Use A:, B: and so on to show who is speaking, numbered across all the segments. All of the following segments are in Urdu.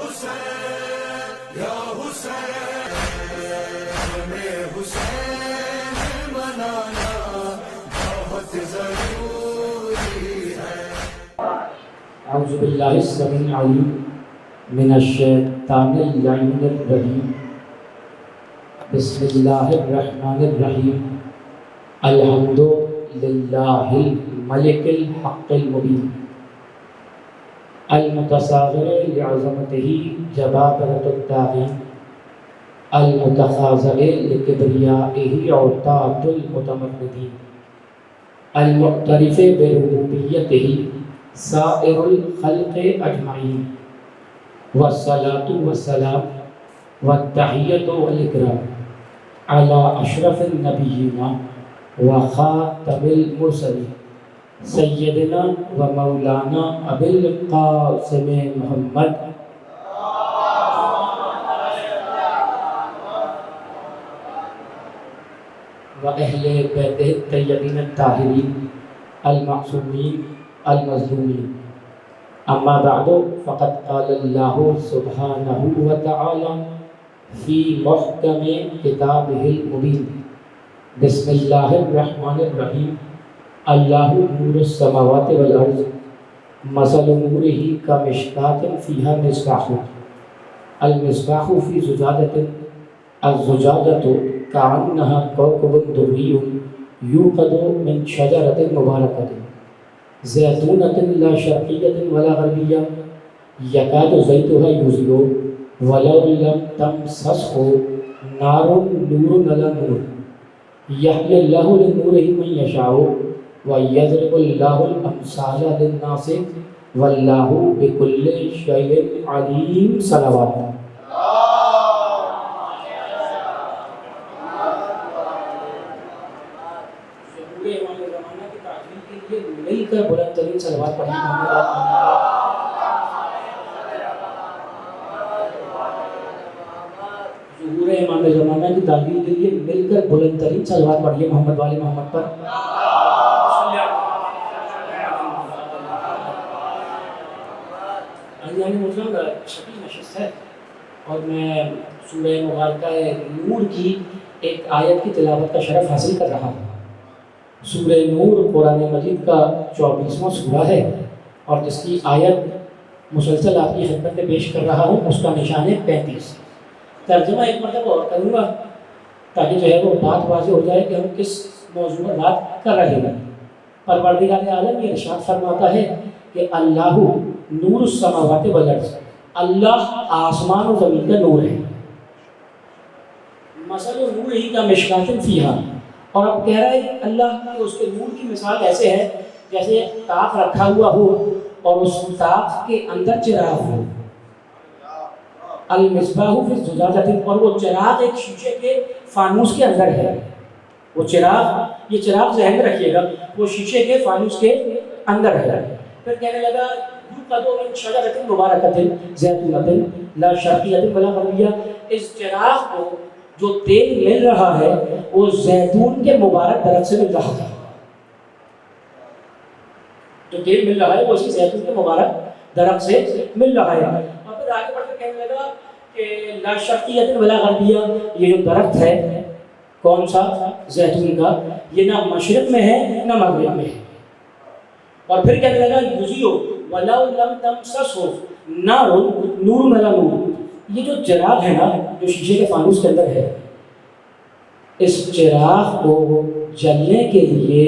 A: حسین یا حسین ہمیں حسین منانا بہت ضروری ہے۔
B: اعوذ باللہ السمیع العلیم من الشیطان اللعین الرجیم، بسم اللہ الرحمن الرحیم، الحمد للہ الملک الحق المبین، المتصاغر لعظمتہ جبابرۃ الطاغین، المتخاذل لکبریائہ عتاۃ المتمردین، المعترف بربوبیتہ سائر الخلق اجمعین، والصلاۃ والسلام والتحیۃ والاکرام علی اشرف النبیین وخاتم المرسلین سیدنا و مولانا ابی القاسم محمد و اہل بیتہ الطیبین الطاہرین المعصومین المظلومین، اما بعد فقد قال اللہ سبحانہ وتعالی فی محکم کتابہ المبین، بسم اللہ الرحمن الرحیم، اللہ نور السماوات والارض مثل نورہ کمشکاۃ فیہا مصباح، المصباح فی زجاجۃ، الزجاجۃ کأنہا کوکب دری یوقد من شجرۃ مبارکۃ زیتونۃ لا شرقیۃ ولا غربیہ یکاد زیتها یضیء ولو لم تمسسہ نار نور علی نور یہدی اللہ لنورہ من یشاء ویضرب اللہ الامثال للناس واللہ بکل شیء علیم۔ صلوات۔ مل کر بلند ترین صلوات پڑھی ظہور امام زمانہ کی تعبیر کے لیے مل کر بلند ترین صلوات پڑھیے محمد والے محمد پر۔ یعنی مسلم چھٹی نشست ہے اور میں سورہ مبارکہ نور کی ایک آیت کی تلاوت کا شرف حاصل کر رہا ہوں۔ سورہ نور قرآن مجید کا 24واں سورہ ہے اور جس کی آیت مسلسل آپ کی خدمت میں پیش کر رہا ہوں، اس کا نشان ہے 35۔ ترجمہ ایک مرتبہ اور کروں گا تاکہ جو ہے وہ بات واضح ہو جائے کہ ہم کس موضوع پر بات کر رہے ہیں۔ پروردگار عالم یہ ارشاد فرماتا ہے کہ اللہ نور السماوات والارض، اللہ آسمان و زمین کا نور ہے۔ مثل نورہ کمشکاۃ فیہا، اور اب کہہ رہا ہے اللہ کہ اس کے نور کی مثال ایسے ہے جیسے طاق رکھا ہوا ہو اور اس طاق کے اندر چراغ ہو۔ المصباح فی الزجاجۃ، اور وہ چراغ ایک شیشے کے فانوس کے اندر ہے۔ وہ چراغ، یہ چراغ ذہن میں رکھیے گا، وہ شیشے کے فانوس کے اندر ہے۔ پھر کہنے لگا یوقد من شجرۃ مبارکۃ زیتونۃ لا شرقیۃ ولا غربیہ، اس چراغ کو جو تیل مل رہا ہے وہ زیتون کے مبارک درخت سے مل رہا ہے۔ جو تیل مل رہا ہے وہ اسی زیتون کے مبارک درخت سے مل رہا ہے۔ اور پھر آگے بڑھ کر کہنے لگا کہ لا شرقیۃ ولا غربیہ، یہ جو درخت ہے کون سا؟ زیتون کا، یہ نہ مشرق میں ہے نہ مغرب میں ہے۔ اور پھر کہنے لگا یضیء ولو لم تمسسہ نار نور علی نور، یہ جو چراغ ہے نا جو شیشے کے فانوس کے اندر ہے، اس چراغ کو جلنے کے لیے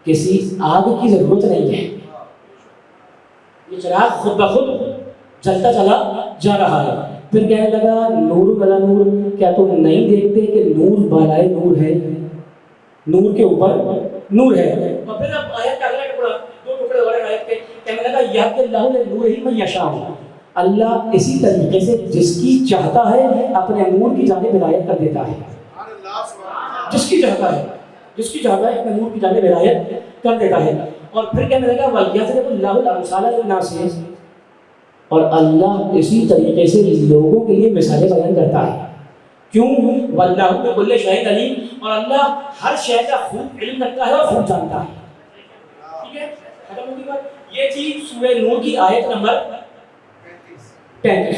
B: کسی آگ کی ضرورت نہیں ہے۔ یہ چراغ خود بخود جلتا چلا جا رہا ہے۔ پھر کہنے لگا نور علی نور، کیا تم نہیں دیکھتے کہ نور بالائے نور ہے، نور کے اوپر نور ہے۔ اور پھر اب آیت کا اگلا ٹکڑا، دو ٹکڑے ہو رہے ہیں آیت کے، کہنے لگا یہدی اللہ لنورہ من یشاء، اللہ اسی طریقے سے جس کی چاہتا ہے اپنے نور کی جانب ہدایت کر دیتا ہے۔ جس کی چاہتا ہے، جس کی چاہتا ہے اپنے نور کی جانب ہدایت کر دیتا ہے۔ اور پھر کہنے لگا وَيَضْرِبُ اللَّهُ الْأَمْثَالَ لِلنَّاسِ، اور اللہ اسی طریقے سے لوگوں کے لیے مثالیں بیان کرتا ہے۔ کیوں؟ وَاللَّهُ بِكُلِّ شَيْءٍ عَلِيمٌ، اور اللہ ہر شے کا خوب علم رکھتا ہے اور خوب جانتا ہے۔ ٹھیک ہے، ختم ہوگی بات۔ یہ تھی سورہ نور کی آیت نمبر 35.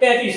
B: 33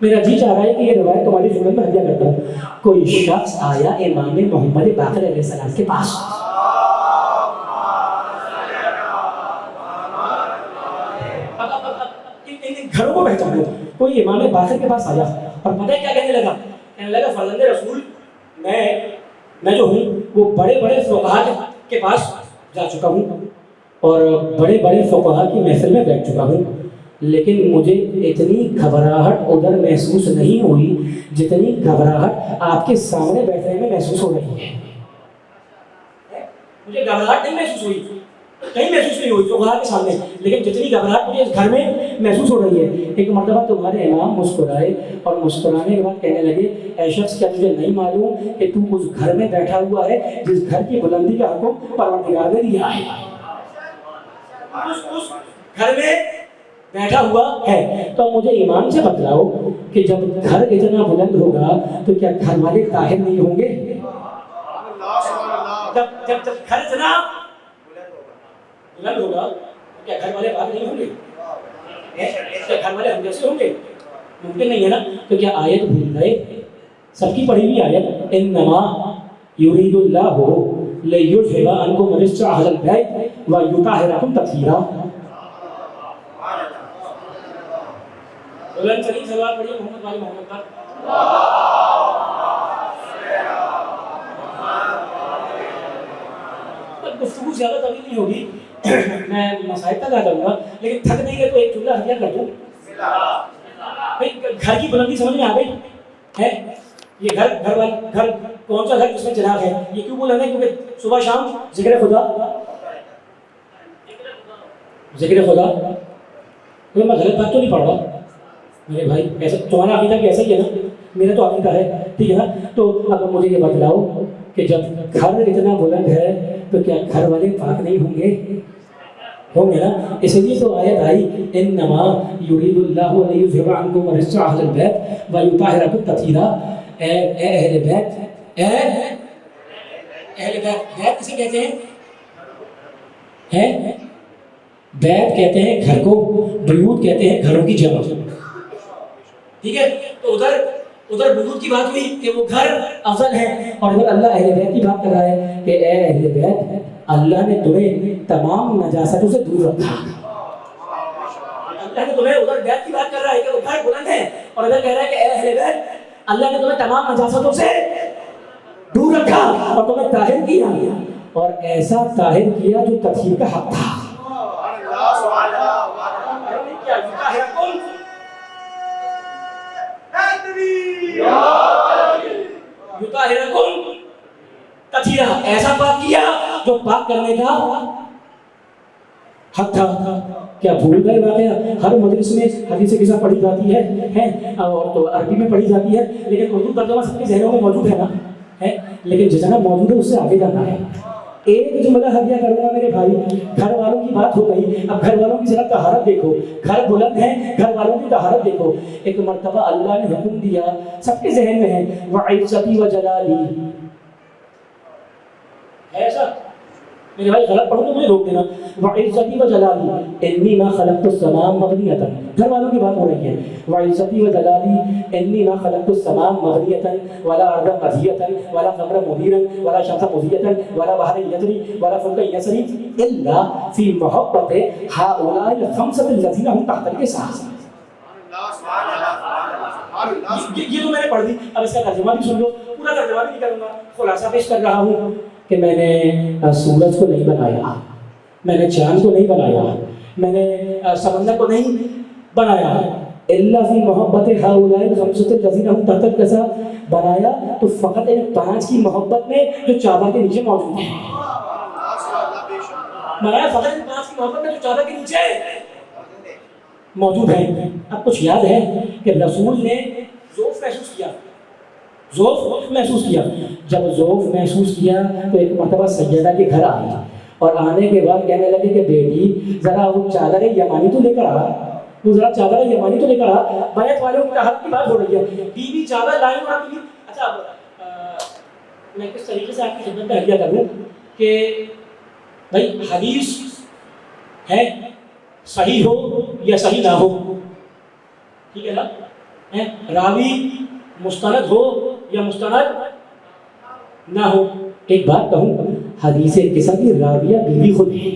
B: میرا جی چاہ رہا ہے کہ یہ روایت تمہاری خدمت میں ہدیہ کرتا ہوں. کوئی شخص آیا امام محمد باقر علیہ السلام کے پاس, گھروں کو پہچانو. کوئی امام باقر کے پاس آیا اور پتہ ہے کیا کہنے لگا؟ کہنے لگا فرزند رسول میں جو ہوں وہ بڑے بڑے فقہا کے پاس جا چکا ہوں اور بڑے بڑے فقہا کی محفل میں بیٹھ چکا ہوں, لیکن مجھے اتنی گھبراہٹ ادھر محسوس نہیں ہوئی جتنی گھبراہٹ آپ کے سامنے بیٹھنے میں محسوس ہو رہی ہے. مجھے گھبراہٹ نہیں محسوس ہوئی, کہیں محسوس نہیں ہوئی فقہا کے سامنے, لیکن جتنی گھبراہٹ مجھے اس گھر میں محسوس ہو رہی ہے. ایک مرتبہ تمہارے امام مسکرائے اور مسکرانے کے بعد کہنے لگے, اے شخص کیا تجھے نہیں معلوم کہ تو اس گھر میں بیٹھا ہوا ہے جس گھر کی بلندی کا حکم پروردگار نے دیا ہے؟ اس گھر میں بیٹھا ہوا ہے. تو مجھے ایمان سے بتلاؤ کہ جب گھر اتنا بلند ہوگا تو کیا گھر والے طاہر نہیں ہوں گے؟ جب گھر اتنا بلند ہوگا تو کیا گھر والے پاک نہیں ہوں گے؟ کیا گھر والے ہم جیسے ہوں گے؟ ممکن نہیں ہے نا. تو کیا آیت بھول گئے؟ سب کی پڑھی ہوئی آیت, انما یرید اللہ لیذھب عنکم الرجس اہل البیت ویطہرکم تطہیرا. بلند ترین سلوات پڑھیے محمد والے محمد پر. گفتگو زیادہ طویل نہیں ہوگی, میں مسائل تک آ جاؤں گا, لیکن تھک نہیں گئے تو ایک جملہ ہدیہ کر دوں. بھائی گھر کی بلندی سمجھ میں آ گئی ہے؟ یہ گھر کون سا گھر جس میں چراغ ہے؟ یہ کیوں بولنا ہے؟ کیونکہ صبح شام ذکر خدا. میں غلط بات تو نہیں پڑھ رہا میرے بھائی؟ ایسا تمہارا عقیدہ بھی ایسا ہی ہے نا, میرا تو عقیدہ ہے, ٹھیک ہے نا. تو اب مجھے یہ بتلاؤ کہ جب گھر اتنا بلند ہے تو کیا گھر والے پاک نہیں ہوں گے؟ ہوں گے نا. اس لیے تو آیت آئی, انما یرید اللہ لیذھب عنکم الرجس اہل البیت ویطہرکم تطہیرا. اے اہل بیت, بیت کسے کہتے ہیں؟ بیت کہتے ہیں گھر کو, بیوت کہتے ہیں گھروں کی جمع. ٹھیک ہے, تو ادھر بیوت کی بات ہوئی کہ وہ گھر افضل ہے, اور ادھر اللہ اہل بیت کی بات کر رہا ہے کہ اے اہل بیت, اللہ نے تمہیں تمام نجاستوں سے دور رکھا. اللہ نے تمہیں, ادھر بیت کی بات کر رہا ہے کہ وہ گھر بلند ہے, اور ادھر کہہ رہا ہے کہ اے اہل بیت, اللہ نے تمہیں تمام نجاستوں سے دور رکھا اور تمہیں طاہر کیا, اور ایسا طاہر کیا جو تطہیر کا حق تھا. ایسا پاک کیا جو پاک کرنے کا حق تھا. کیا بھول گئے واقعہ؟ ہر مجلس میں حدیث قصہ پڑھی جاتی ہے اور تو عربی میں پڑھی جاتی ہے, لیکن اردو ترجمہ سب کے ذہنوں میں موجود ہے نا, لیکن جتنا موجود ہے اس سے آگے جانا ہے. ایک جملہ ہدیہ کروں گا میرے بھائی. گھر والوں کی بات ہو گئی, اب گھر والوں کی ذرا طہارت دیکھو. گھر بلند ہے, گھر والوں کی طہارت دیکھو. ایک مرتبہ اللہ نے حکم دیا, سب کے ذہن میں ہے, وعزتی وجلالی. ایسا میرے بھائی غلط پڑھو تو مجھے روک دینا. وعزتی وجلالی انی ما خلقت السماء مبنیۃ. گھر والوں کی بات ہو رہی ہے. وعزتی وجلالی انی ما خلقت السماء مبنیۃ ولا ارضا مدحیۃ ولا قمرا منیرا ولا شمسا مضیۃ ولا بحرا یجری ولا فلکا یسری الا فی محبت هؤلاء الخمسة الذین هم تحت القصاص. یہ تو میں نے پڑھ دی, اب اس کا ترجمہ بھی سن لو. پورا ترجمہ بھی نہیں کروں گا, خلاصہ پیش کر رہا ہوں کہ میں نے سورج کو نہیں بنایا, میں نے چاند کو نہیں بنایا, میں نے سمندر کو نہیں بنایا. اللہ فی محبت ہؤلاء الخمسۃ الذین هم تحت القصاص بنایا تو فقط ان 5 کی محبت میں جو چادر کے نیچے موجود ہیں. بنایا فقط ان 5 کی محبت میں جو چادر کے نیچے موجود ہیں. اب کچھ یاد ہے کہ رسول نے ذوف محسوس کیا, ذوف محسوس کیا. جب ذوف محسوس کیا تو ایک مرتبہ سیدہ کے گھر آئی, اور آنے کے بعد کہنے لگے کہ بیٹی ذرا وہ چادر یمانی تو لے کر آ, وہ ذرا چادر یمانی تو لے کر آ. بیت والوں کی طاقت کی بات ہو رہی ہے, بیوی چادر لائی اور بیوی. اچھا میں کس طریقے سے آپ کی خدمت میں ہدیہ کروں کہ بھائی حدیث ہے, صحیح ہو یا صحیح نہ ہو, ٹھیک ہے نا, راوی مستند ہو یا مستند نہ ہو. ایک بات کہوں، حدیث قصہ کی راویہ بیوی خود ہے.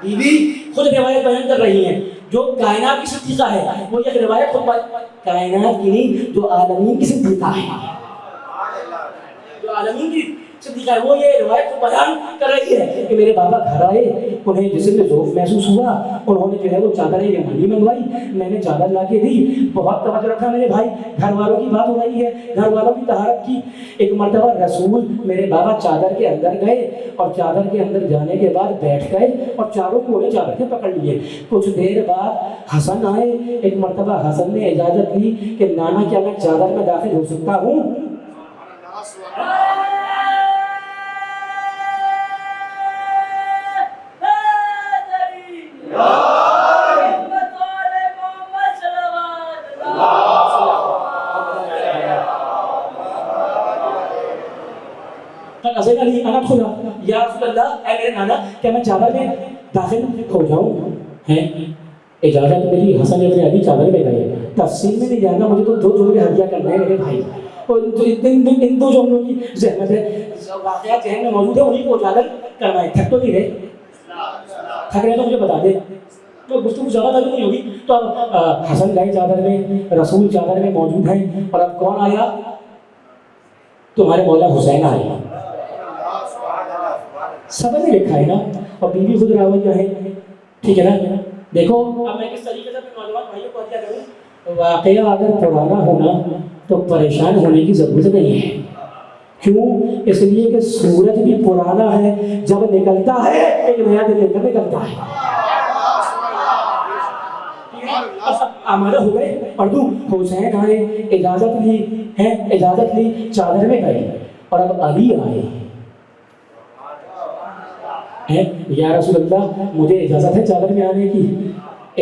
B: بیوی خود روایت بیان کر رہی ہیں. جو کائنات کی صدیقہ ہے وہ یہ روایت خود کائنات کی نہیں، جو عالمین کی صدیقہ ہے، جو عالمین کی صدیقہ ہے وہ یہ روایت کو بیان کر رہی ہے کہ میرے بابا گھر آئے، انہیں جسم میں ذوف محسوس ہوا، انہوں نے جو ہے وہ چادر یمانی منگوائی، میں نے چادر لا کے دی. بہت توجہ رکھا میرے بھائی، گھر والوں کی بات ہو رہی ہے، گھر والوں کی طہارت کی. ایک مرتبہ رسول میرے بابا چادر کے اندر گئے اور چادر کے اندر جانے کے بعد بیٹھ گئے اور چاروں کونے چادر کے پکڑ لیے. کچھ دیر بعد حسن آئے. ایک مرتبہ حسن نے اجازت لی کہ نانا کیا میں چادر میں داخل ہو سکتا ہوں؟ یا رسول اللہ، اے میرے نانا کیا میں چادر میں داخل ہو جاؤں؟ اجازت ملی. حسن ابن علی چادر میں گئے. تفصیل میں نہیں جانا، مجھے تو دو جملے ہدیہ کرنے ہیں میرے بھائی، اور ان دو جملوں کی زحمت ہے، واقعات ذہن میں موجود ہے، انہیں کو اجاگر کرنا ہے. تھک تو نہیں رہے؟ تھک رہے تو مجھے بتا دے، تو گفتگو زیادہ تک نہیں ہوگی. تو اب حسن گئے چادر میں، رسول چادر میں موجود ہیں، اور اب کون آیا؟ تمہارے مولا حسین آئے. سب نے لکھا ہے نا، اور بیوی خود راویہ ہے، ٹھیک ہے نا. دیکھو اب میں کس طریقے سے اپنے نوجوان بھائیوں کو ہدیہ کروں. واقعہ اگر پرانا ہونا تو پریشان ہونے کی ضرورت نہیں ہے. کیوں؟ اس لیے کہ سورج بھی پرانا ہے، جب نکلتا ہے ایک نیا دن لے کر نکلتا ہے. آمادہ ہو گئے، پڑھ دوں. حسین آئے، اجازت لی ہے، اجازت لی، چادر میں گئے. اور اب علی آئے. یا رسول اللہ مجھے اجازت ہے چادر میں آنے کی.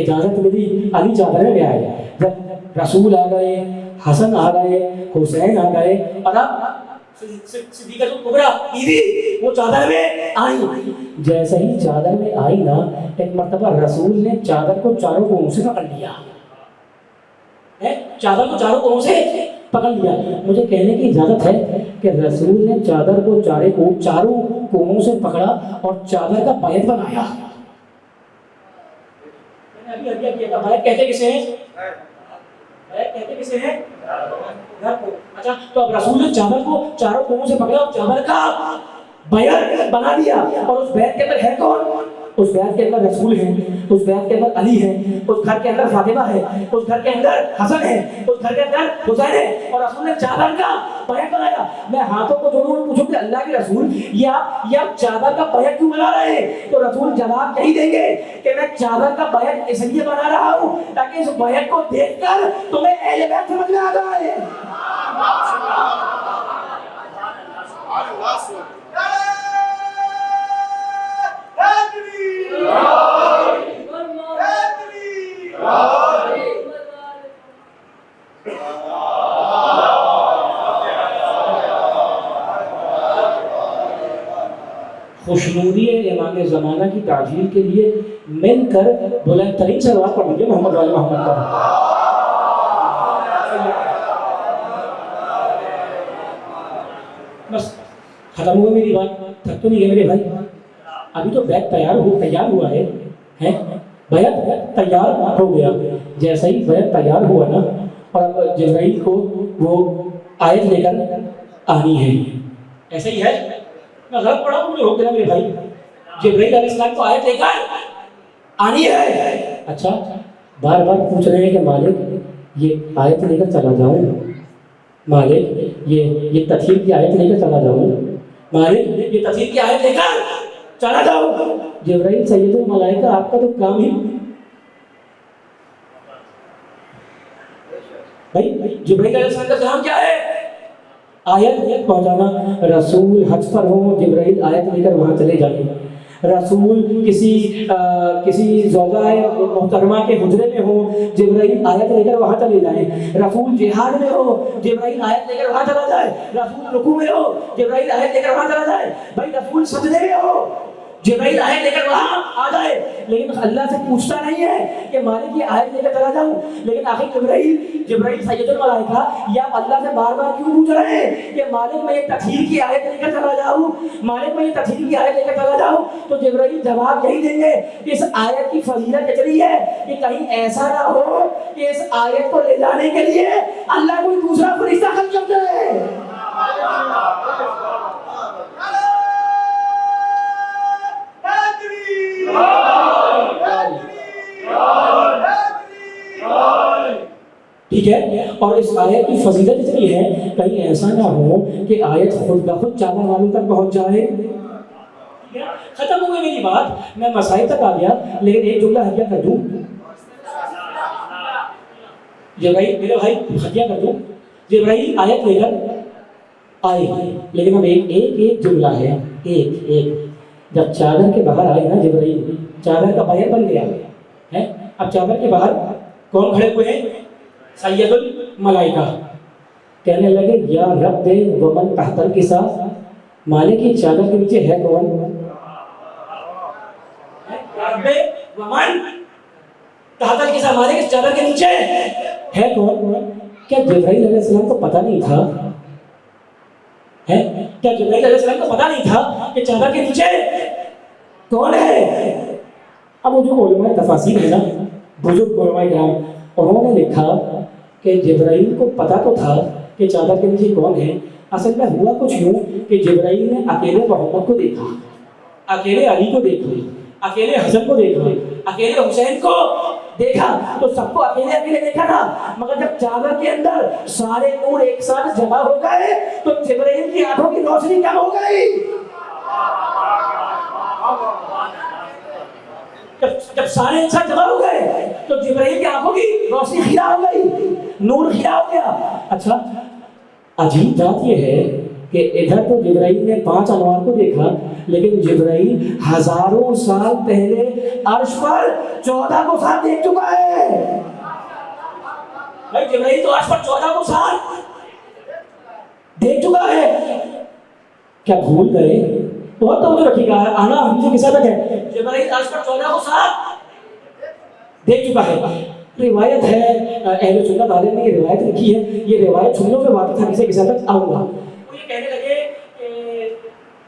B: اجازت ملی، علی چادر میں آئے. جب رسول آ گئے، حسن آ گئے، حسین آ گئے، اور اب صدیقہ کبریٰ بیوی وہ چادر میں آئی. جیسے ہی چادر میں آئی نا، ایک مرتبہ رسول نے چادر کو چاروں کوموں سے پکڑ لیا. چادر کو چاروں کوموں سے پکڑ لیا. مجھے کہنے کی اجازت ہے کہ رسول نے چادر کو چاروں کوموں سے پکڑا اور چادر کا بیت بنایا. بیت کہتے کسے ہیں؟ بیت کہتے کسے ہیں؟ گھر کو. اچھا، تو اب رسول نے چادر کو چاروں کوموں سے پکڑا اور چادر کا بیت بنا دیا. اور اس بیت کے اندر ہے کون؟ اس بیت کے اندر رسول ہے، اس بیت کے اندر علی ہے، اس گھر کے اندر فاطمہ ہے، اس گھر کے اندر حسن ہے، اس گھر کے اندر حسین ہے. اور رسول نے چادر کا بیت بنایا. میں ہاتھوں کو جوڑوں اور پوچھوں کہ اللہ کے رسول یہ آپ چادر کا بیت کیوں بنا رہے ہیں؟ تو رسول جواب یہی دیں گے کہ میں چادر کا بیت اس لیے بنا رہا ہوں تاکہ اس بیت کو دیکھ کر تمہیں اہل بیت سمجھ میں آ جائے. خوشنودی امام زمانہ کی تعجیل کے لیے مل کر بلند ترین صلوات پڑھ لیجیے محمد وعلی محمد پر. بس ختم ہوا میری بات. تھک تو نہیں ہے میرے بھائی؟ ابھی تو بیت تیار ہوا ہے. بیت تیار ہو گیا. جیسا ہی بیت تیار ہوا نا، اور اب جبرائیل کو وہ آیت لے کر آنی ہے. ایسا ہی ہے؟ میں غلط پڑھا ہوں، مجھے روک دینا میرے بھائی. جبرائیل علیہ السلام کو آیت لے کر آنی ہے. اچھا، بار بار پوچھ رہے ہیں کہ مالک یہ آیت لے کر چلا جاؤں؟ مالک یہ تطہیر کی آیت لے کر چلا جاؤں؟ مالک یہ تطہیر کی آیت لے کر چلا جاؤ. جبرائیل سید الملائکہ آپ کا تو کام ہی بھائی، جبرائیل علیہ السلام کا کام کیا ہے؟ آیت پہنچانا. رسول حج پر ہوں، جبرائیل آیت لے کر وہاں چلے جائیں. رسول کسی زوجہ محترمہ کے حجرے میں ہو، جبرائیل آیت لے کر وہاں چلے جائیں. رسول جہاد میں ہو، جبرائیل آیت لے کر وہاں چلا جائے. رسول رکوع میں ہو، جبرائیل آیت لے کر وہاں چلا جائے. بھائی رسول سجدے میں ہو، جبرائیل آیت لے کر وہاں آ جائے، لیکن اللہ سے پوچھتا نہیں ہے کہ مالک یہ آیت لے کر چلا جاؤں، لیکن آخر جبرائیل سید الملائکہ یا اللہ سے بار بار کیوں پوچھ رہے ہیں کہ مالک میں یہ تطہیر کی آیت لے کر چلا جاؤں، مالک میں یہ تطہیر کی آیت لے کر چلا جاؤں؟ تو جبرائیل جواب یہی دیں گے کہ اس آیت کی فضیلت اتنی ہے کہ کہیں ایسا نہ ہو کہ اس آیت کو لے جانے کے لیے اللہ کوئی دوسرا فرشتہ خلق کر دے۔ ٹھیک ہے، اور اس آیت کی فضیلت اتنی ہے کہیں ایسا نہ ہو کہ آیت خود بخود چادر والوں تک پہنچ جائے۔ ختم ہو گئی میری بات، میں مسائل تک آ گیا، لیکن ایک جملہ ہدیہ کر دوں جبرائیل میرے بھائی، ہدیہ کر دوں جبرائیل آیت لے کر آئے، لیکن اب ایک جملہ ہے، ایک جب چادر کے باہر آئے نا جبرائیل، چادر کا باہر بن گیا ہے، اب چادر کے باہر کون کھڑے ہوئے ہیں؟ سید الملائکہ۔ کہنے لگے یا رب ومن تحت الکساء، مالک کی چادر کے نیچے ہے کون؟ رب ومن تحت الکساء، مالک کی چادر کے نیچے ہے کون؟ کیا جبرائیل علیہ السلام کو پتہ نہیں تھا؟ کیا جبرائیل علیہ السلام کو پتہ نہیں تھا کہ چادر کے نیچے کون ہے؟ اب وہ جو علماء تفاسیر ہے نا، بزرگ علماء کرام، انہوں نے لکھا کہ جبرائیل کو پتہ تو تھا کہ چادر کے نیچے کون ہے، اصل میں ہوا کچھ یوں کہ جبرائیل نے اکیلے محمد کو دیکھا، اکیلے علی کو دیکھا، اکیلے حسن کو دیکھا، اکیلے حسین کو دیکھا، تو سب کو اکیلے اکیلے دیکھا تھا، مگر جب چادر کے اندر سارے نور ایک ساتھ جمع ہو گئے تو جبرائیل کی آنکھوں کی روشنی کم ہو گئی۔ جب سارے ایک ساتھ جمع ہو گئے تو جبرائیل کی آنکھوں کی روشنی خیرہ ہو گئی، نور خیرہ ہو گیا۔ اچھا، عجیب بات یہ ہے کہ ادھر تو جبرائیل نے 5 انوار کو دیکھا، لیکن جبرائیل ہزاروں سال پہلے عرش پر 14 کو ساتھ دیکھ چکا ہے۔ بھائی جبرائیل تو عرش پر 14 کو ساتھ دیکھ چکا ہے، کیا بھول گئے؟ بہت توجہ رکھیے گا، آنا ہم سے کس حد تک ہے، جبرائیل عرش پر 14 کو ساتھ دیکھ چکا ہے۔ روایت ہے، اہل سنت عالم نے یہ روایت لکھی ہے، یہ روایت سنوں میں واقع تھا، کسی حد تک آؤں گا۔ وہ یہ کہنے لگے کہ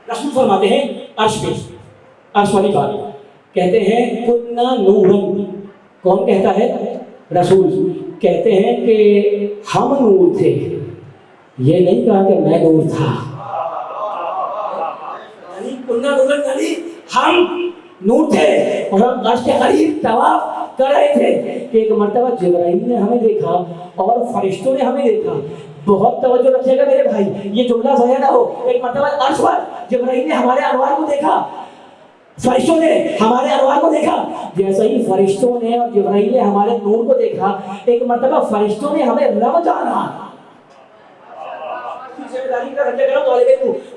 B: رسول فرماتے ہیں عرش پہ، عرش والی بات کہتے ہیں کنا نورن، کون کہتا ہے؟ رسول کہتے ہیں کہ ہم نور تھے، یہ نہیں کہا کہ میں نور تھا، کنا نورن یعنی ہم نور تھے، اور ہم عرش کے قریب طواف کر رہے تھے کہ ایک مرتبہ جبرائیل نے ہمیں دیکھا اور فرشتوں نے ہمیں دیکھا۔ بہت توجہ رکھیے گا میرے بھائی، یہ جملہ ضائع نہ ہو۔ ایک مرتبہ عرش پر جبرائیل نے ہمارے انوار کو دیکھا، فرشتوں نے ہمارے انوار کو دیکھا، جیسے ہی فرشتوں نے اور جبرائیل نے ہمارے نور کو دیکھا، ایک مرتبہ فرشتوں نے ہمیں رب جانا۔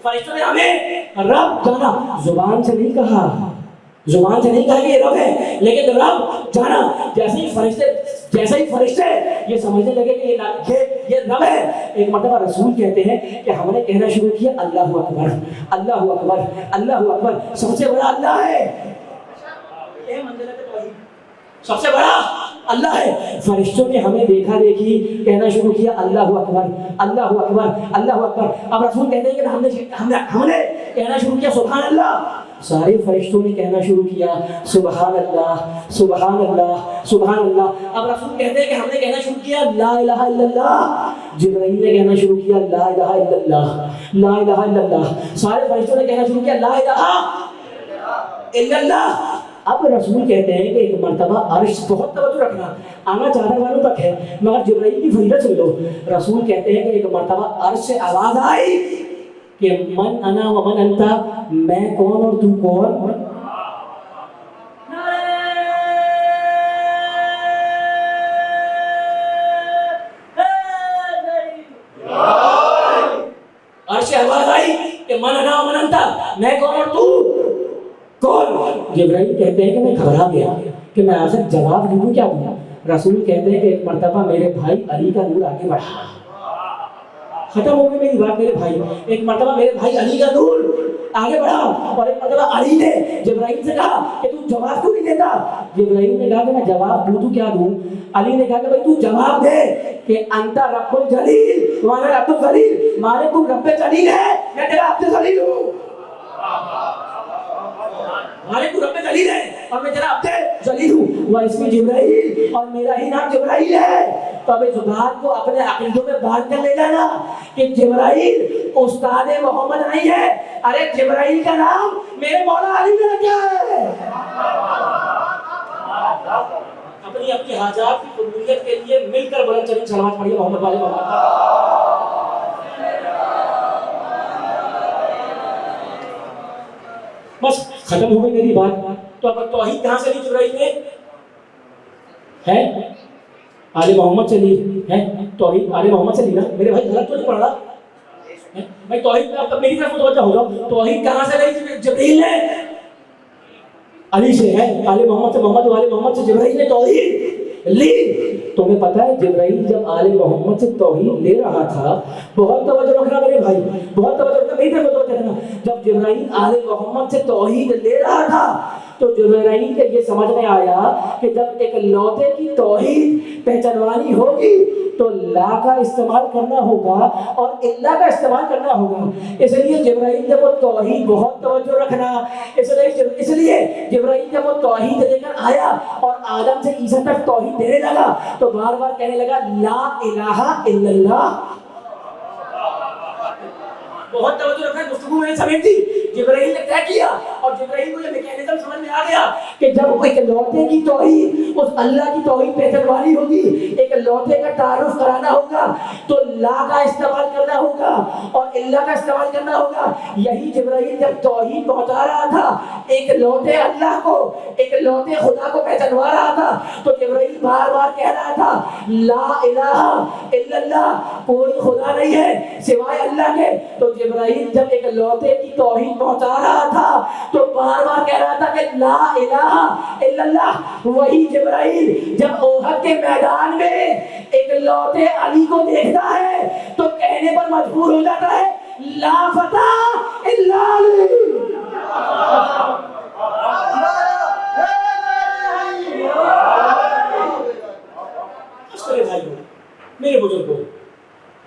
B: فرشتوں نے ہمیں رب جانا، زبان سے نہیں کہا، زبان سے نہیں کہا کہ یہ رب ہے، لیکن رب جانا۔ جیسے ہی فرشتے یہ سمجھنے لگے کہ یہ رب ہے، ایک مرتبہ رسول کہتے ہیں کہ ہم نے کہنا شروع کیا اللہ اکبر، اللہ اکبر، اللہ اکبر، سب سے بڑا اللہ ہے، سب سے بڑا اللہ ہے۔ فرشتوں نے ہمیں دیکھا دیکھی کہنا شروع کیا اللہ اکبر، اللہ اکبر، اللہ اکبر۔ اب رسول کہتے ہیں کہ ہم نے کہنا شروع کیا سبحان اللہ، سارے فرشتوں نے کہنا شروع کیا سبحان اللہ، سبحان اللہ، سبحان اللہ۔ اب رسول کہتے ہیں کہ ہم نے کہنا شروع کیا لا الہ الا اللہ، جبرائیل نے کہنا شروع کیا لا الہ الا اللہ، لا الہ الا اللہ، سارے فرشتوں نے کہنا شروع کیا لا الہ الا اللہ۔ اب رسول کہتے ہیں کہ ایک مرتبہ عرش، بہت توجہ رکھنا، آنا چادر والوں تک ہے مگر جبرائیل کی فضیلت سن لو۔ رسول کہتے ہیں کہ ایک مرتبہ عرش سے آواز آئی کہ من انا و من انتا، میں کون اور تو کون؟ عرش سے آواز آئی کہ من انا و من انتا، میں کون اور تو کون؟ جبرائیل کہتے ہیں کہ میں گھبرا گیا کہ میں آخر جواب دوں کیا دوں۔ رسول کہتے ہیں کہ ایک مرتبہ میرے بھائی علی کا نور آگے بڑھا۔ ختم ہو گئی میری بات میرے بھائی، ایک مرتبہ میرے بھائی علی کا نور آگے بڑھا اور ایک مرتبہ علی نے جبرائیل سے کہا کہ تو جواب کیوں نہیں دیتا؟ جبرائیل نے کہا کہ میں جواب دوں تو کیا دوں؟ علی نے کہا کہ بھائی تو جواب دے کہ انت رب الجلیل، تمہارا رب الجلیل، مانے تم رب جلیل ہے، میں تیرا عبد ذلیل ہوں، مانے تو رب جلیل ہے اور میں تیرا عبد ذلیل ہوں، وہ اسم جبرائیل اور میرا ہی نام جبرائیل ہے۔ تو اب اس بات کو اپنے عقیدوں میں باندھ کر لے جانا کہ جبرائیل استاد محمد نہیں ہے، ارے جبرائیل کا نام میرے مولا علی نے رکھا ہے۔ اپنی اپنی حاجات کی قبولیت کے لیے مل کر بلند ترین صلوات پڑھیے محمد والے محمد۔ بس ختم ہو گئی میری بات۔ تو اب توحید کہاں سے لی جبرائیل نے؟ ہے آل محمد سے لی ہے، توحید آل محمد سے لی نا میرے بھائی، غلط تو نہیں پڑھ رہا بھائی؟ توحید میں اب میری طرف متوجہ ہو جاؤ، توحید کہاں سے لی جبرائیل نے؟ علی سے ہے، آل محمد سے محمد، آل محمد سے جبرائیل نے توحید لی۔ تمہیں پتا ہے جبرائیل جب آل محمد سے توحید لے رہا تھا، بہت توجہ رکھنا میرے بھائی، بہت توجہ رکھنا، میری طرف توجہ رکھنا، جب جبرائیل آل محمد سے توحید لے رہا تھا تو جبرائیل کے یہ سمجھ میں آیا کہ جب ایک لوتے کی توحید پہچانوانی ہوگی تو لا کا استعمال کرنا ہوگا اور اللہ کا استعمال کرنا ہوگا۔ اس لیے جبرائیل جب وہ توحید، بہت توجہ رکھنا، اس لیے جبرائیل جب وہ توحید لے کر آیا اور آدم سے عیسیٰ تک توحید دینے لگا تو بار بار کہنے لگا لا الہ الا اللہ۔ بہت توجہ رکھنا، گفتگو میں نے سمیٹ دی۔ جبرائیل نے طے کیا اور جبرائیل کو یہ میکینزم سمجھ میں آ گیا کہ جب ایک لوتے کی توحید، اس اللہ کی توحید پہچانوانی ہوگی، ایک لوتے کا تعارف کرانا ہوگا تو لا کا استعمال کرنا ہوگا اور اللہ کا استعمال کرنا ہوگا۔ یہی جبرائیل جب توحید پہنچا رہا تھا، ایک لوتے اللہ کو، ایک لوتے خدا کو پہچانوا رہا تھا، تو جبرائیل بار بار کہہ رہا تھا لا الہ الا اللہ، کوئی خدا نہیں ہے سوائے اللہ کے۔ تو جبرائیل جب ایک لوتے کی توحید پہنچا رہا تھا تو بار بار کہہ رہا تھا کہ لا الہ الا اللہ۔ وہی جبرائیل جب احد کے میدان میں ایک لوتے علی کو دیکھتا ہے تو کہنے پر مجبور ہو جاتا ہے لا فتح الا علی۔ میرے بزرگوں،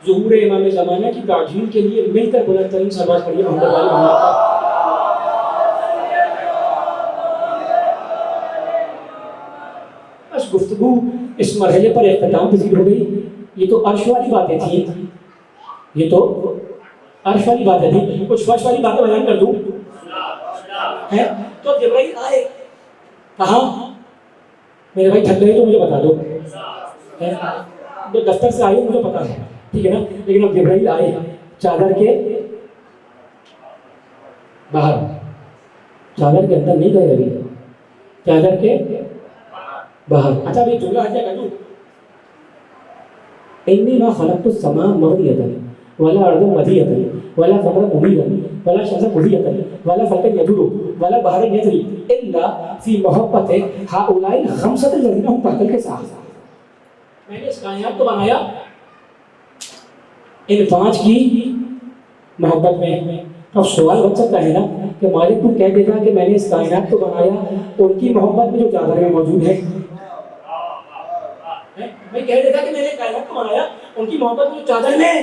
B: ظہور امام زمانہ کی تعجیل کے لیے مل کر بلند ترین صلوات پڑھیے محمد والے محمد۔ بس گفتگو اس مرحلے پر اختتام پذیر ہو گئی۔ یہ تو عرش والی باتیں تھیں، یہ تو عرش والی باتیں تھیں، کچھ فرش والی باتیں بیان کر دوں ہے۔ تو جبرائیل آئے کہاں؟ میرے بھائی تھک گئے تو مجھے بتا دو، جو دفتر سے آئے مجھے پتا ہے، ٹھیک ہے نا؟ لیکن اب جبرائیل آئے چادر کے باہر، چادر کے اندر نہیں گئے ابھی، چادر کے باہر۔ اچھا ابھی جملہ حجہ کر دوں، انی ما خلقت السماء مبنیۃ ولا ارض مدیۃ ولا قمرا منیرا ولا شمس مضیۃ ولا فلک یدور ولا بحر یجری الا فی محبت ہؤلاء الخمسۃ الذین هم تحت الکساء۔ میں نے اس کائنات کو بنایا ان پانچ کی محبت میں۔ اب سوال بن سکتا ہے نا کہ مالک تو کہہ دیتا کہ میں نے اس کائنات کو بنایا ان کی محبت میں جو چادر میں موجود ہے، میں کہہ دیتا کہ میں نے کائنات کو بنایا ان کی محبت میں جو چادر میں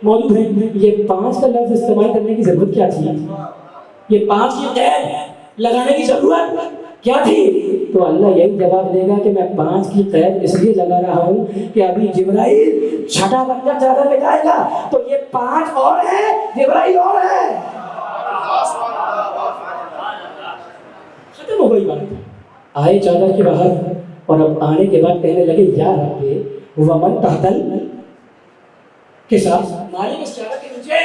B: موجود ہے۔ یہ پانچ کا لفظ استعمال کرنے کی ضرورت کیا تھی؟ یہ پانچ کی قید لگانے کی ضرورت کیا تھی؟ تو اللہ یہی جواب دے گا کہ میں پانچ کی قید اس لیے لگا رہا ہوں کہ ابھی جبرائیل چھٹا بن کر چادر پہ جائے گا تو یہ پانچ اور ہیں، جبرائیل اور ہے۔ ختم ہو گئی بات۔ آئے چادر کے باہر اور اب آنے کے بعد کہنے لگے یا رب ومن تحت کے ساتھ، مالک اس چادر کے نیچے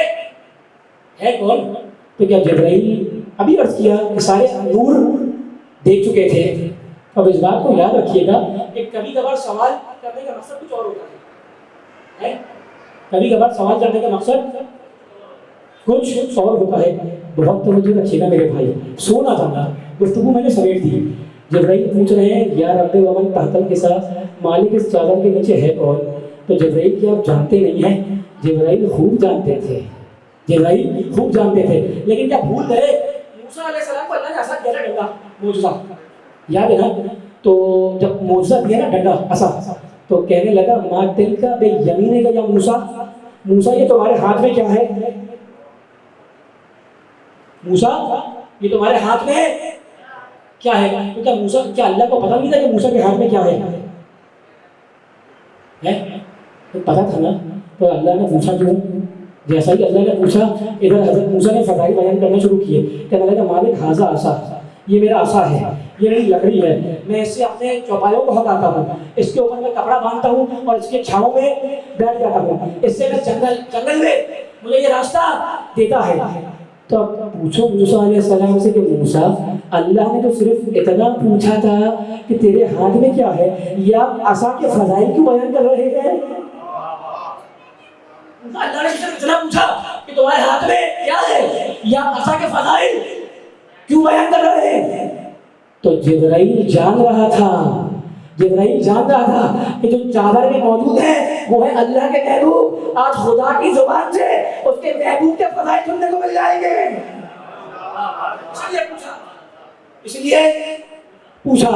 B: ہے کون؟ تو کیا جبرائیل؟ ابھی عرض کیا کہ سارے نور دیکھ چکے تھے۔ اب اس بات کو یاد رکھیے گا کہ کبھی کبھار سوال کرنے کا مقصد کچھ اور ہوتا ہے، کبھی کبھار سوال کرنے کا مقصد کچھ اور ہوتا ہے۔ بہت توجہ رکھیے گا میرے بھائی، سونا جانا، گفتگو میں نے سمیٹ دی۔ جبرائیل پوچھ رہے ہیں یا رب ومن تحت الکساء، مالک اس چادر کے نیچے ہے کون؟ تو جبرائیل کی آپ جانتے نہیں ہیں، جبرائیل خوب جانتے تھے، جبرائیل خوب جانتے تھے، لیکن کیا بھول گئے موسیٰ علیہ السلام کو اللہ نے عصا دیا نا، ڈنڈا معجزہ یاد ہے نا؟ تو جب معجزہ دیا نا ڈنڈا عصا، تو کہنے لگا ما تلک بیمینک یا موسیٰ، موسیٰ یہ تمہارے ہاتھ میں کیا ہے؟ موسیٰ یہ تمہارے ہاتھ میں کیا ہے؟ تو کیا موسیٰ، کیا اللہ کو پتہ نہیں تھا کہ موسیٰ کے ہاتھ میں کیا ہے؟ پتا تھا نا، تو اللہ نے پوچھا کیوں؟ جیسا ہی اللہ نے پوچھا، ادھر حضرت موسیٰ نے فضائل بیان کرنا شروع کیے، کہنے لگا مالک ھذا عصا، یہ میرا عصا ہے، یہ میری لکڑی ہے، میں اس سے اپنے چوپایوں کو ہٹاتا ہوں، اس کے اوپر میں کپڑا باندھتا ہوں اور اس کے چھاؤں میں بیٹھ جاتا ہوں، اس سے میں جنگل میں مجھے یہ راستہ دیتا ہے۔ تو اب پوچھو موسیٰ علیہ السلام سے کہ موسیٰ، اللہ نے تو صرف اتنا پوچھا تھا کہ تیرے ہاتھ میں کیا ہے، یا آپ عصا کے فضائل کیوں بیان کر رہے ہیں؟ اللہ نے صرف اتنا پوچھا کہ تمہارے ہاتھ میں کیا ہے، یا آپ عصا کے فضائل کیوں بیان کر رہے ہیں؟ تو جبرائیل جان رہا تھا، جبرائیل جان رہا تھا کہ جو چادر میں موجود ہے وہ ہے اللہ کے محبوب، آج خدا کی زبان سے اس کے محبوب کے فضائل سننے کو مل جائیں گے، اس لیے پوچھا۔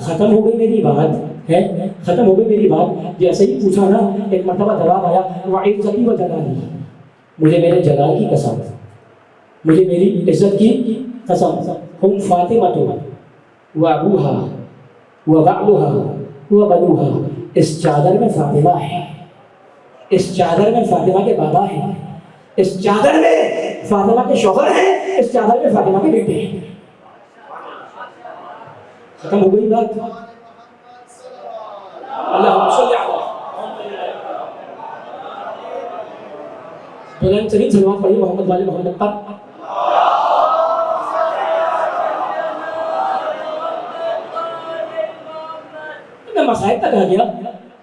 B: ختم ہو گئی میری بات ہے، ختم ہو گئی میری بات، جیسے ہی پوچھا نا ایک مرتبہ جواب آیا، وعزتی و جلالی، مجھے میرے جلال کی قسم، مجھے میری عزت کی قسم، ہم فاطمہ و ابوہا و بعلها و بنوہا، اس چادر میں فاطمہ ہے، اس چادر میں فاطمہ کے بابا ہیں، اس چادر میں فاطمہ کے شوہر ہیں، اس چادر میں فاطمہ کے بیٹے ہیں۔ ختم ہو گئی بات۔ اللہم صلی علی بلند ترین صلوات پڑھی محمد والے محمد پر۔ میں مسائل تک آ گیا،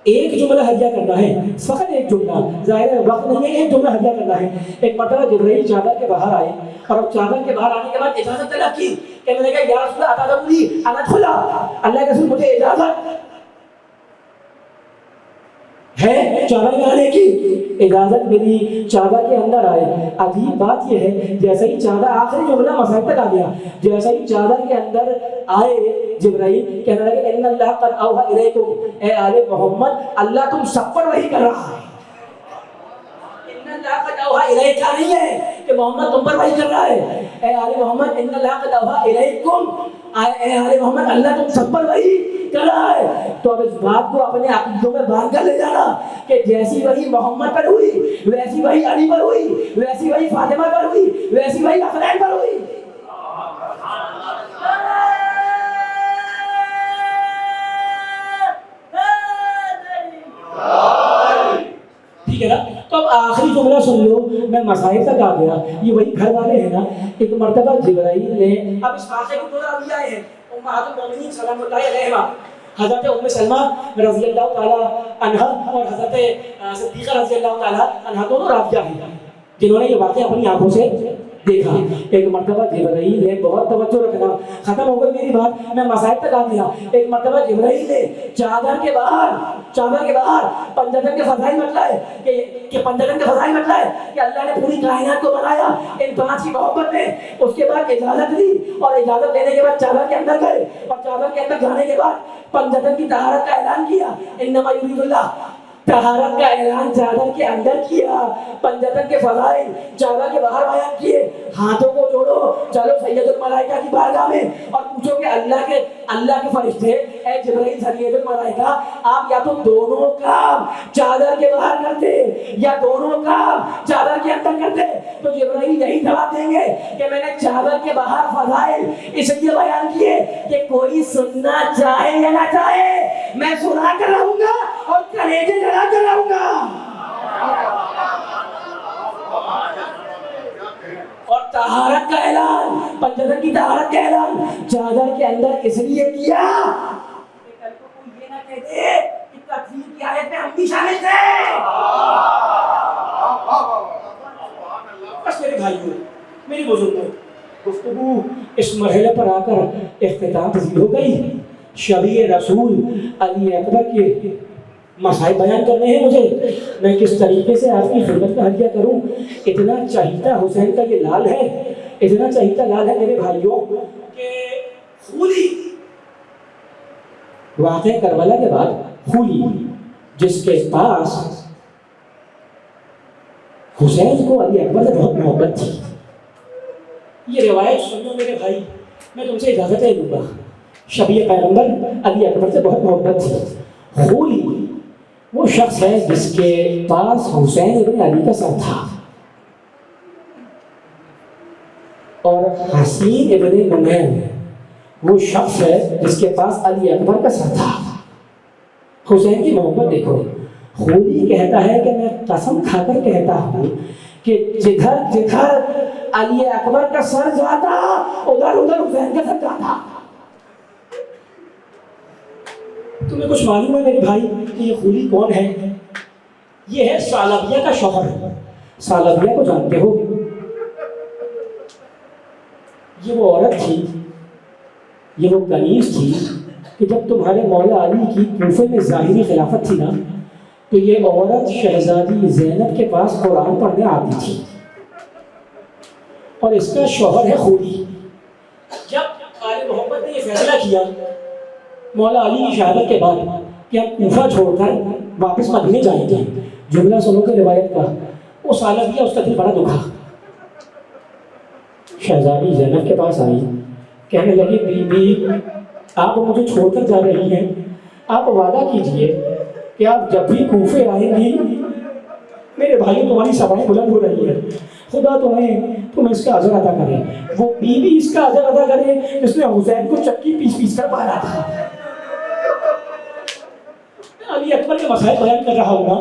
B: ایک جملہ ہدیہ کرنا ہے، فقط ایک جملہ، ظاہر ہے وقت نہیں ہے، ایک جملہ ہدیہ کرنا ہے۔ ایک مرتبہ جبرائیل چادر کے باہر آئے اور چادر کے باہر آنے کے بعد اجازت طلب کی، کہنے لگا یا رسول اللہ اتاذن لی ان ادخل، اللہ کے رسول مجھے اجازت ہے چادر میں آنے کی، اجازت ملی، چادر کے اندر آئے۔ عجیب بات یہ ہے، جیسے ہی چادر، آخری جملہ مسائل تک آ گیا، جیسے ہی چادر کے اندر آئے جبرائیل، کہنے لگے ان اللہ قد اوحی الیکم، اے آل محمد اللہ تم سب پر وحی کر رہا ہے، ان اللہ قد اوحی الیکا نہیں ہے کہ محمد تم پر وحی کر رہا ہے، اے آل محمد ان اللہ قد اوحی الیکم، اے آل محمد اللہ تم سب پر وحی کر رہا ہے۔ تو اب اس بات کو اپنے عقیدوں میں باندھ کر لے جانا کہ جیسی وحی محمد پر ہوئی، ویسی وحی علی پر ہوئی، ویسی وحی فاطمہ پر ہوئی، ویسی وحی حسنین پر ہوئی۔ ٹھیک ہے نا؟ تو اب آخری جملہ سن لو، میں مسائل تک آ گیا، یہ وہی گھر والے ہیں نا۔ ایک مرتبہ جبرائیل نے، اب اس واقعے کی دو راویہ ہیں، امہات المومنین سلام اللہ علیہما، حضرت ام سلمہ رضی اللہ تعالی عنہا اور حضرت صدیقہ رضی اللہ تعالی عنہا، دونوں راویہ ہیں جنہوں نے یہ واقعہ اپنی آنکھوں سے دیکھا۔ ایک مرتبہ جبرائیل نے، بہت توجہ رکھنا، ختم ہو گئی میری بات، میں مسائل تک آ گیا۔ ایک مرتبہ جبرائیل نے چادر کے باہر پنجتن کے فضائل بتلائے کہ پنجتن کے فضائل بتلائے کہ اللہ نے پوری کائنات کو بنایا ان پانچ کی محبت میں۔ اس کے بعد اجازت لی اور اجازت لینے کے بعد چادر کے اندر گئے، اور چادر کے اندر جانے کے بعد پنجتن کی طہارت کا اعلان کیا، انما یرید اللہ، طہارت کا اعلان چادر کے اندر کیا، پنجتن کے فضائل چادر کے باہر بیان کیے۔ ہاتھوں کو جوڑو، چلو سید الملائکہ کی بارگاہ میں اور پوچھو کہ اللہ کے فرشتے، اے جبرائیل سید الملائکہ، آپ یا تو دونوں کام چادر کے باہر کرتے یا دونوں کام چادر کے اندر کرتے، تو جبرائیل یہی جواب دیں گے کہ میں نے چادر کے باہر فضائل اس لیے بیان کیے کہ کوئی سننا چاہے یا نہ چاہے میں سنا کر رہوں گا اور کلیجے جلا کر رہوں گا۔ اور طہارت کا اعلان، پنجتن کی طہارت کا اعلان چادر کے اندر اس لیے کیا کہ کل کو کوئی یہ نہ کہہ دے کہ تکفیر کی آیت میں ہم بھی شامل تھے۔ بس میرے بھائیوں، میری بزرگوں، گفتگو اس مرحلے پر آ کر اختتام پذیر ہو گئی۔ شبیہ رسول علی اکبر کے مسائل بیان کرنے ہیں مجھے، میں کس طریقے سے آپ کی خدمت میں حدیہ کروں۔ اتنا چہیتا حسین کا یہ لال ہے، اتنا چہیتا لال ہے میرے بھائیوں کہ خولی، واقعہ کربلا کے بعد خولی جس کے پاس حسین کو علی اکبر سے بہت محبت تھی، یہ روایت سنو میرے بھائی، میں تم سے اجازت لوں گا، شبیہ پیغمبر علی اکبر سے بہت محبت تھی۔ خولی وہ شخص ہے جس کے پاس حسین ابن علی کا سر تھا، اور حسین ابن نمیر وہ شخص ہے جس کے پاس علی اکبر کا سر تھا۔ حسین کی محبت دیکھو، خولی کہتا ہے کہ میں قسم کھا کر کہتا ہوں کہ جدھر جدھر علی اکبر کا سر جاتا ادھر ادھر حسین کا سر جاتا۔ تمہیں کچھ معلوم ہے میرے بھائی کہ یہ خولی کون ہے؟ یہ ہے ثعلبیہ کا شوہر۔ ثعلبیہ کو جانتے ہو؟ یہ وہ عورت تھی، یہ وہ کنیز تھی کہ جب تمہارے مولا علی کی کوفے میں ظاہری خلافت تھی نا، تو یہ عورت شہزادی زینب کے پاس قرآن پڑھنے آتی تھی، اور اس کا شوہر ہے خولی۔ جب آل محمد نے یہ فیصلہ کیا مولا علی کی شہادت کے بعد کہ ہم کوفہ چھوڑ کر واپس مدینے جائیں گے، جملہ سنو کہ روایت کا، وہ ثعلبیہ اس کا دل بڑا دکھا، شہزادی زینب کے پاس آئی، کہنے لگی بی بی آپ مجھے چھوڑ کر جا رہی ہیں، آپ وعدہ کیجئے کہ آپ جب بھی کوفے آئیں گی، میرے بھائی تمہاری سبائیں بلند ہو رہی ہے، خدا تم اس کا اجر ادا کرے۔ وہ بی بی اس کا اجر ادا کرے جس نے حسین کو چکی پیس پیس کر مارا تھا۔ علی اکبر کے مسائل بیان کر رہا ہوں نا،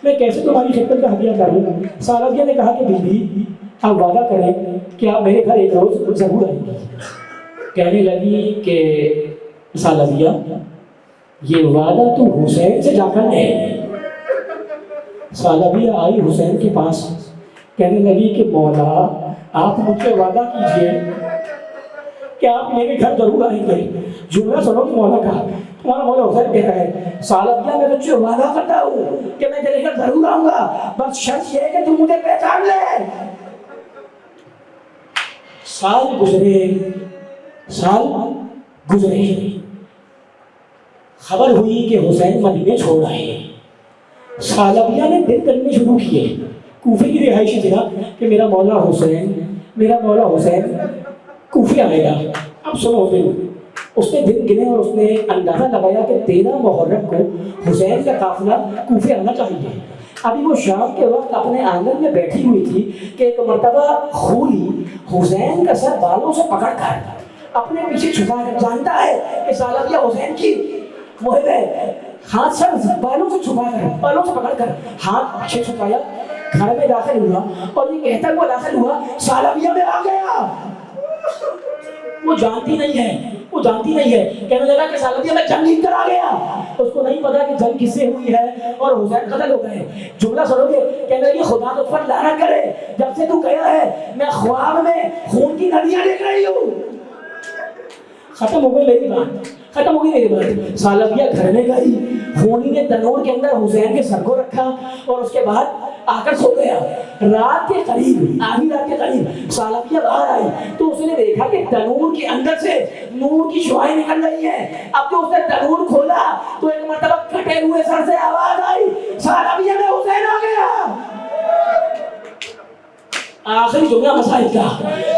B: میں کیسے تمہاری خدمت کا ہدیہ کروں؟ ثعلبیہ نے کہا کہ بی بی آپ وعدہ کریں کہ آپ میرے گھر ایک روز ضرور آئیں گی۔ کہنے لگی کہ ثعلبیہ یہ وعدہ تو حسین سے جا کر ہے۔ ثعلبیہ آئی حسین کے پاس، کہنے لگی کہ مولا آپ مجھ سے وعدہ کیجئے کہ آپ میرے گھر ضرور آئیں گے۔ جملہ سنو کہ مولا کا، تمہارا مولا حسین کہتا ہے ثعلبیہ میں تجھ سے وعدہ کرتا ہوں کہ میں تیرے گھر ضرور آؤں گا، بس شرط یہ ہے کہ تم مجھے پہچان لے۔ سال گزرے، خبر ہوئی کہ حسین مدینے چھوڑ آئے۔ ثعلبیہ نے دل کرنے شروع کیے، کوفے کی رہائشی جگہ کہ میرا مولا حسین کوفے آئے گا۔ اب سنو اس نے دن گنے اور اس نے اندازہ لگایا کہ 13 محرم کو حسین کا قافلہ کوفے آنا چاہیے۔ ابھی وہ شام کے وقت اپنے آنگن میں بیٹھی ہوئی تھی کہ ایک مرتبہ خولی حسین کا سر بالوں سے پکڑ کر اپنے پیچھے چھپا کر، جانتا ہے کہ ثعلبیہ حسین کی محب ہے، ہاتھ سر بالوں سے چھپا کر، بالوں سے پکڑ کر ہاتھ پیچھے چھپایا، گھر میں داخل ہوا اور یہ کہتا ہوا داخل ہوا ثعلبیہ میں آ گیا۔ وہ جانتی نہیں ہے، کہنے لگا کہ ثعلبیہ میں جنگ جیت کر آ گیا۔ اس کو نہیں پتا کہ جنگ کس سے ہوئی ہے اور حسین قتل ہو گئے۔ جملہ سنو گے، کہنے لگی خدا تجھ پر لعنت کرے، جب سے تو گیا ہے میں خواب میں خون کی ندیاں دیکھ رہی ہوں۔ ختم ہو گئی میری بات۔ ثعلبیہ گھر میں گئی، خولی نے تنور کے اندر حسین کے سر کو رکھا اور اس کے بعد آ کر سو گیا۔ آدھی رات کے قریب ثعلبیہ باہر آئی تو اس نے دیکھا کہ تنور کے اندر سے نور کی شعاعیں نکل رہی ہیں۔ اب جو اس نے تنور کھولا تو ایک مرتبہ کٹے ہوئے سر سے آواز آئی، ثعلبیہ میں حسین آ گیا۔ آخری جملہ مسائل کا،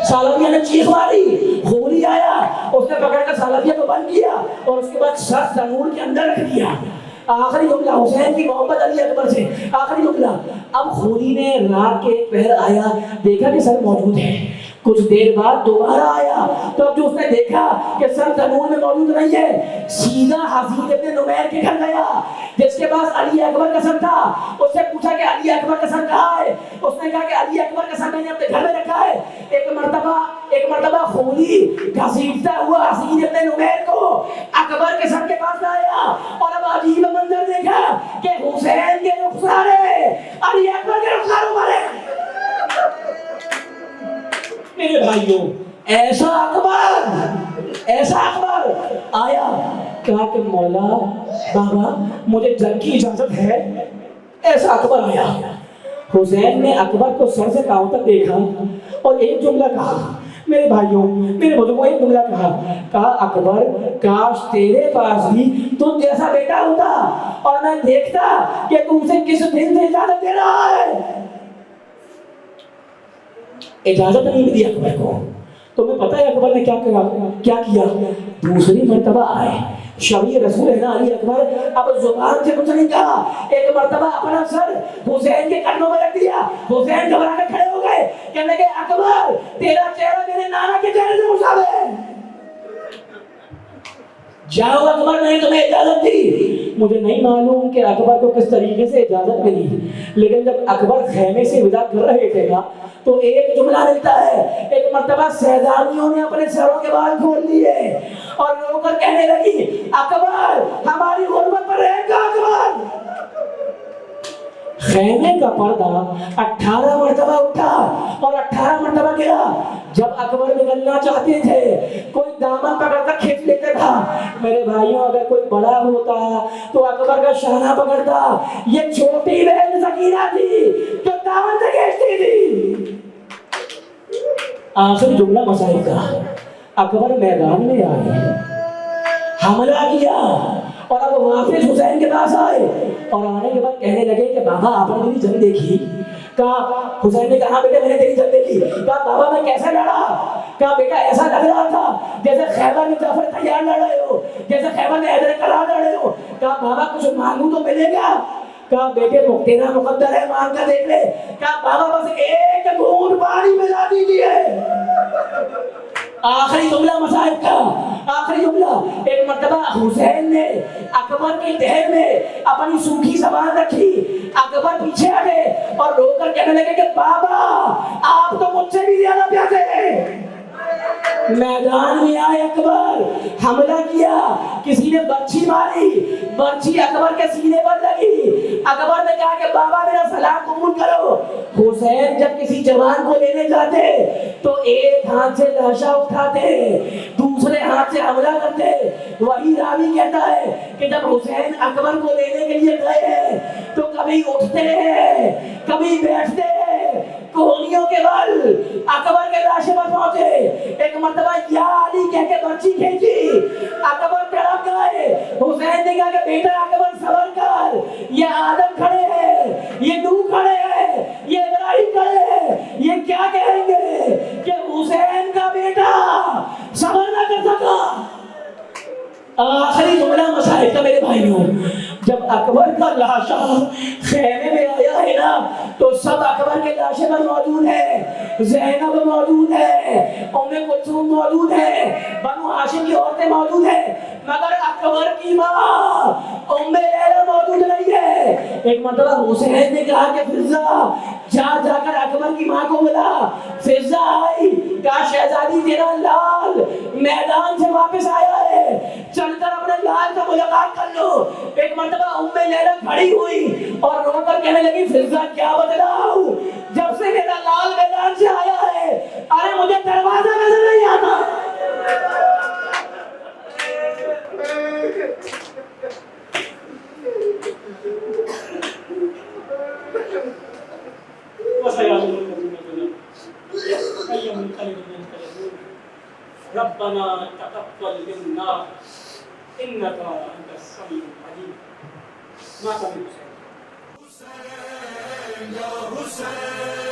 B: ثعلبیہ نے چیخ ماری، خولی آیا، اس نے پکڑ کر ثعلبیہ کو بند کیا اور اس کے بعد سر تنور کے اندر رکھ دیا۔ آخری جملہ حسین کی محبت علی اکبر سے، آخری جملہ۔ اب خولی نے رات کے ایک پہر آیا، دیکھا کہ سر موجود ہے، کچھ دیر بعد دوبارہ آیا تو اب جو اس نے دیکھا کہ سر تنور میں موجود نہیں ہے، سیدھا حسین ابن نمیر کے گھر گیا جس کے پاس علی اکبر کا سر تھا۔ اس سے پوچھا کہ علی اکبر کا سر کہاں ہے؟ اس نے کہا کہ علی اکبر کا سر میں نے اپنے گھر میں رکھا ہے۔ ایک مرتبہ خولی گھسیٹتا ہوا حسین ابن نمیر کو اکبر کے سر کے پاس لایا اور اب عجیب منظر دیکھا کہ حسین کے رخسار علی اکبر کے رخسار پر ہے۔ میرے بھائیوں، ایسا اکبر آیا کہا کہ مولا بابا مجھے جنگ کی اجازت ہے. ایسا اکبر آیا. حسین نے اکبر کو سر سے پاؤں تک دیکھا اور ایک جملہ کہا. میرے بھائیوں میرے بزرگوں ایک جملہ کہا اکبر کاش تیرے پاس بھی تم جیسا بیٹا ہوتا اور میں دیکھتا کہ تم سے کس دن سے اجازت دے رہا ہے. اجازت نہیں ملی اکبر کو. تمہیں پتہ ہے اکبر نے کیا کیا؟ دوسری مرتبہ آئے شبیہ رسول ہے نا علی اکبر. اب زبان سے کچھ نہیں کہا. ایک مرتبہ اپنا سر حسین کے قدموں میں رکھ دیا. حسین گھبرا کے کھڑے ہو گئے. کہنے لگے اکبر تیرا چہرہ میرے نانا کے چہرے سے مشابہ ہے. جاؤ اکبر نے تمہیں اجازت دی. مجھے نہیں معلوم کہ اکبر کو کس طریقے سے اجازت ملی، لیکن جب اکبر خیمے سے ودا کر رہے تھے نا تو ایک جملہ ملتا ہے. ایک مرتبہ سیدانیوں نے اپنے سروں کے بال کھول دیے اور رو کر کہنے لگی اکبر ہماری غربت پر رحم کر اکبر. خیمے کا پردہ 18 مرتبہ اٹھا اور 18 مرتبہ گرا. جب اکبر نکلنا چاہتے تھے کوئی دامن پکڑ کر کھینچ لیتا تھا. میرے بھائیوں اگر کوئی بڑا ہوتا تو اکبر کا شانہ پکڑتا. یہ چھوٹی بہن سکینہ تھی جو دامن سے کھینچتی تھی. آخری جملہ مسائل کا. اکبر میدان میں آئے، حملہ کیا اور اب واپس حسین کے پاس آئے اور آنے کے بعد کہنے لگے کہ بابا آپ نے میری جنگ دیکھی؟ کہا حسین نے کہا بیٹے میں نے تیری جنگ دیکھی. کہا بابا میں کیسے لڑا؟ کہا بیٹا ایسا لگ رہا تھا جیسے خیبر میں جعفر تیار لڑ رہے ہو، جیسے خیبر میں حیدر کرار لڑ رہے ہو. کہا بابا کچھ مانگوں تو ملے گا؟ کہا بیٹے تیرا مقدر ہے مانگ کر دیکھ لے. کہا بابا بس ایک گھونٹ پانی پلا دیجیے. آخری جملہ مصائب کا آخری جملہ. ایک مرتبہ حسین نے اکبر کے دہن میں اپنی سوکھی زبان رکھی. اکبر پیچھے ہٹے اور رو کر کہنے لگے کہ بابا آپ تو مجھ سے بھی زیادہ پیاسے ہیں. میدان میں آئے اکبر، حملہ کیا. کسی نے برچھی ماری، برچھی اکبر کے سینے پر لگی. اکبر نے کہا کہ بابا میرا سلام قبول کرو. حسین جب کسی جوان کو لینے جاتے تو ایک ہاتھ سے لاشا اٹھاتے، دوسرے ہاتھ سے حملہ کرتے. وہی راوی کہتا ہے کہ جب حسین اکبر کو لینے کے لیے گئے تو کبھی اٹھتے ہیں کبھی بیٹھتے ہیں، کوہنیوں کے بل اکبر کے لاشے پر پہنچے. ایک مرتبہ یا علی کہہ کے برچی کھینچی، اکبر تڑپ گئے. حسین نے کہا کہ بیٹا اکبر صبر کر، یہ آدم کھڑے ہیں، یہ نوح کھڑے ہیں، یہ ابراہیم کھڑے ہیں، یہ کیا کہیں گے کہ حسین کا بیٹا صبر نہ کر سکا. آخری جملہ مسائل کا میرے بھائیوں. جب اکبر کا لاشا خیمے میں آیا ہے نا تو سب اکبر کے لاشے پر موجود ہے. زینب موجود ہے، ام کلثوم موجود ہے، بنو ہاشم کی عورتیں موجود ہیں، مگر اکبر کی ماں ام لیلہ موجود نہیں ہے. ایک مرتبہ حسین نے کہا کہ فضہ جا کر اکبر کی ماں کو بلا. فضہ آئی، کہا شہزادی تیرا لال میدان سے واپس آیا ہے، چل کر اپنے لال سے ملاقات کر لو. ایک مرتبہ ام لیلہ کھڑی ہوئی اور رو کر کہنے لگی فضہ کیا بتلاؤ، جب سے میرا لال میدان سے آیا ہے ارے مجھے دروازہ نظر نہیں آتا. ربنا تقبل منا انك انت السميع العليم. ما قبل
A: حسین یا حسین